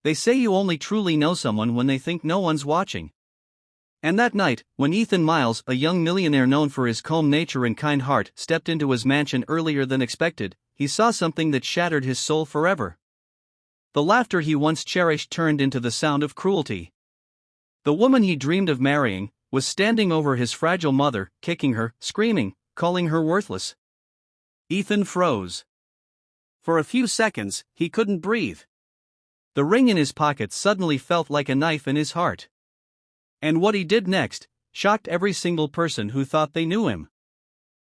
They say you only truly know someone when they think no one's watching. And that night, when Ethan Miles, a young millionaire known for his calm nature and kind heart, stepped into his mansion earlier than expected, he saw something that shattered his soul forever. The laughter he once cherished turned into the sound of cruelty. The woman he dreamed of marrying was standing over his fragile mother, kicking her, screaming, calling her worthless. Ethan froze. For a few seconds, he couldn't breathe. The ring in his pocket suddenly felt like a knife in his heart. And what he did next shocked every single person who thought they knew him.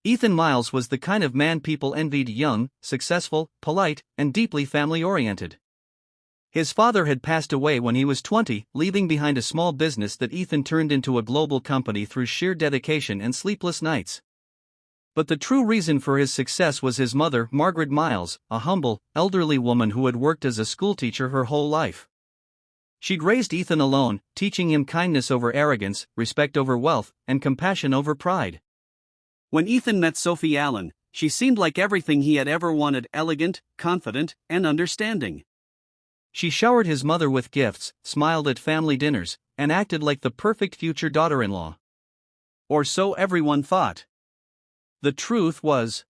Ethan Miles was the kind of man people envied: young, successful, polite, and deeply family-oriented. His father had passed away when he was 20, leaving behind a small business that Ethan turned into a global company through sheer dedication and sleepless nights. But the true reason for his success was his mother, Margaret Miles, a humble, elderly woman who had worked as a schoolteacher her whole life. She'd raised Ethan alone, teaching him kindness over arrogance, respect over wealth, and compassion over pride. When Ethan met Sophie Allen, she seemed like everything he had ever wanted: elegant, confident, and understanding. She showered his mother with gifts, smiled at family dinners, and acted like the perfect future daughter-in-law. Or so everyone thought. The truth was,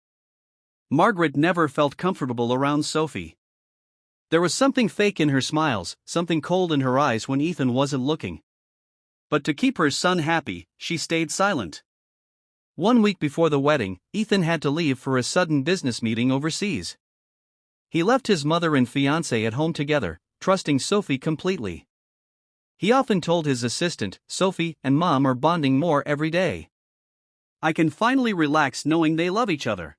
Margaret never felt comfortable around Sophie. There was something fake in her smiles, something cold in her eyes when Ethan wasn't looking. But to keep her son happy, she stayed silent. 1 week before the wedding, Ethan had to leave for a sudden business meeting overseas. He left his mother and fiancée at home together, trusting Sophie completely. He often told his assistant, "Sophie and Mom are bonding more every day. I can finally relax knowing they love each other."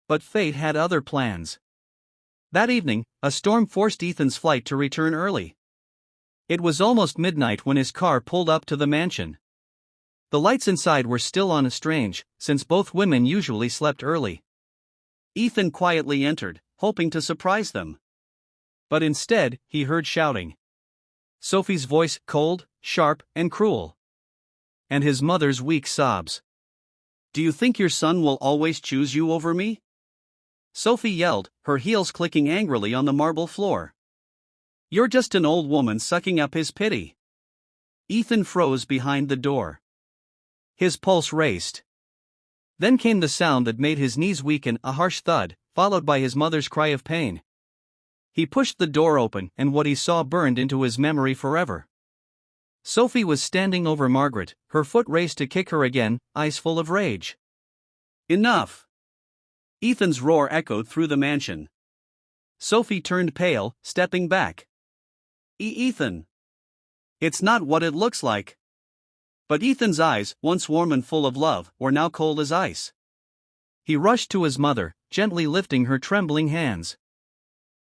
But fate had other plans. That evening, a storm forced Ethan's flight to return early. It was almost midnight when his car pulled up to the mansion. The lights inside were still on, strange, since both women usually slept early. Ethan quietly entered, hoping to surprise them. But instead, he heard shouting. Sophie's voice, cold, sharp, and cruel. And his mother's weak sobs. "Do you think your son will always choose you over me?" Sophie yelled, her heels clicking angrily on the marble floor. "You're just an old woman sucking up his pity." Ethan froze behind the door. His pulse raced. Then came the sound that made his knees weaken, a harsh thud, followed by his mother's cry of pain. He pushed the door open, and what he saw burned into his memory forever. Sophie was standing over Margaret, her foot raised to kick her again, eyes full of rage. "Enough!" Ethan's roar echoed through the mansion. Sophie turned pale, stepping back. Ethan! It's not what it looks like." But Ethan's eyes, once warm and full of love, were now cold as ice. He rushed to his mother, gently lifting her trembling hands.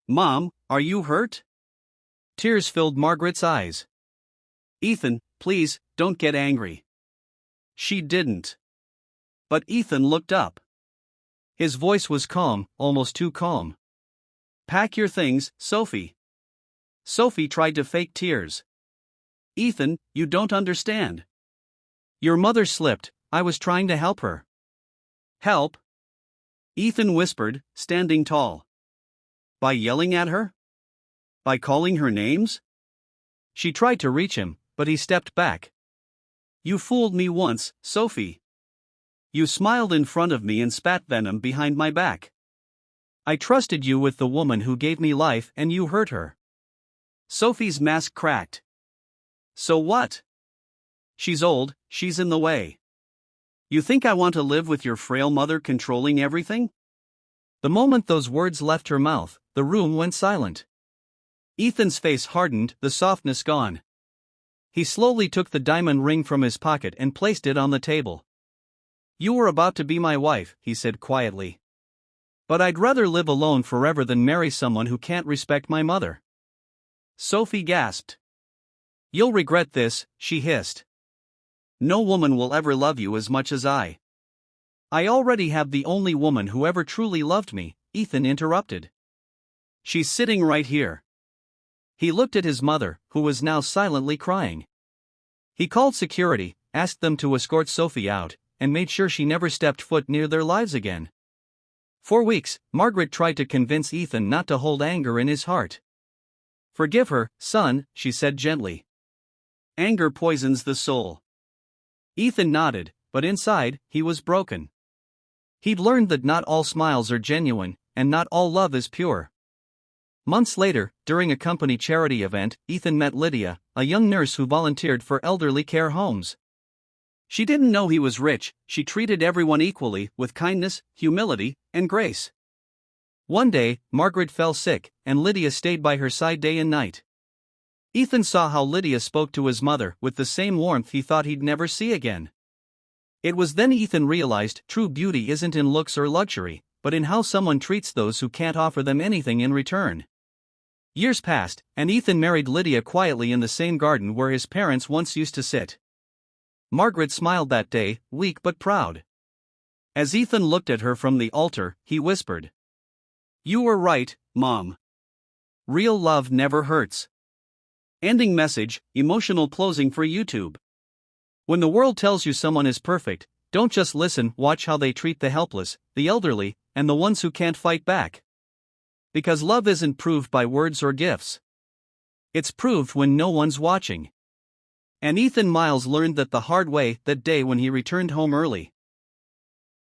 "Mom, are you hurt?" Tears filled Margaret's eyes. "Ethan, please, don't get angry." She didn't. But Ethan looked up. His voice was calm, almost too calm. "Pack your things, Sophie." Sophie tried to fake tears. "Ethan, you don't understand. Your mother slipped, I was trying to help her." "Help?" Ethan whispered, standing tall. "By yelling at her? By calling her names?" She tried to reach him, but he stepped back. "You fooled me once, Sophie. You smiled in front of me and spat venom behind my back. I trusted you with the woman who gave me life, and you hurt her." Sophie's mask cracked. "So what? She's old, she's in the way. You think I want to live with your frail mother controlling everything?" The moment those words left her mouth, the room went silent. Ethan's face hardened, the softness gone. He slowly took the diamond ring from his pocket and placed it on the table. "You were about to be my wife," he said quietly. "But I'd rather live alone forever than marry someone who can't respect my mother." Sophie gasped. "You'll regret this," she hissed. "No woman will ever love you as much as I." "I already have the only woman who ever truly loved me," Ethan interrupted. "She's sitting right here." He looked at his mother, who was now silently crying. He called security, asked them to escort Sophie out, and made sure she never stepped foot near their lives again. For weeks, Margaret tried to convince Ethan not to hold anger in his heart. "Forgive her, son," she said gently. "Anger poisons the soul." Ethan nodded, but inside, he was broken. He'd learned that not all smiles are genuine, and not all love is pure. Months later, during a company charity event, Ethan met Lydia, a young nurse who volunteered for elderly care homes. She didn't know he was rich. She treated everyone equally, with kindness, humility, and grace. One day, Margaret fell sick, and Lydia stayed by her side day and night. Ethan saw how Lydia spoke to his mother with the same warmth he thought he'd never see again. It was then Ethan realized true beauty isn't in looks or luxury, but in how someone treats those who can't offer them anything in return. Years passed, and Ethan married Lydia quietly in the same garden where his parents once used to sit. Margaret smiled that day, weak but proud. As Ethan looked at her from the altar, he whispered, "You were right, Mom. Real love never hurts." Ending message, emotional closing for YouTube. When the world tells you someone is perfect, don't just listen, watch how they treat the helpless, the elderly, and the ones who can't fight back. Because love isn't proved by words or gifts. It's proved when no one's watching. And Ethan Miles learned that the hard way that day when he returned home early.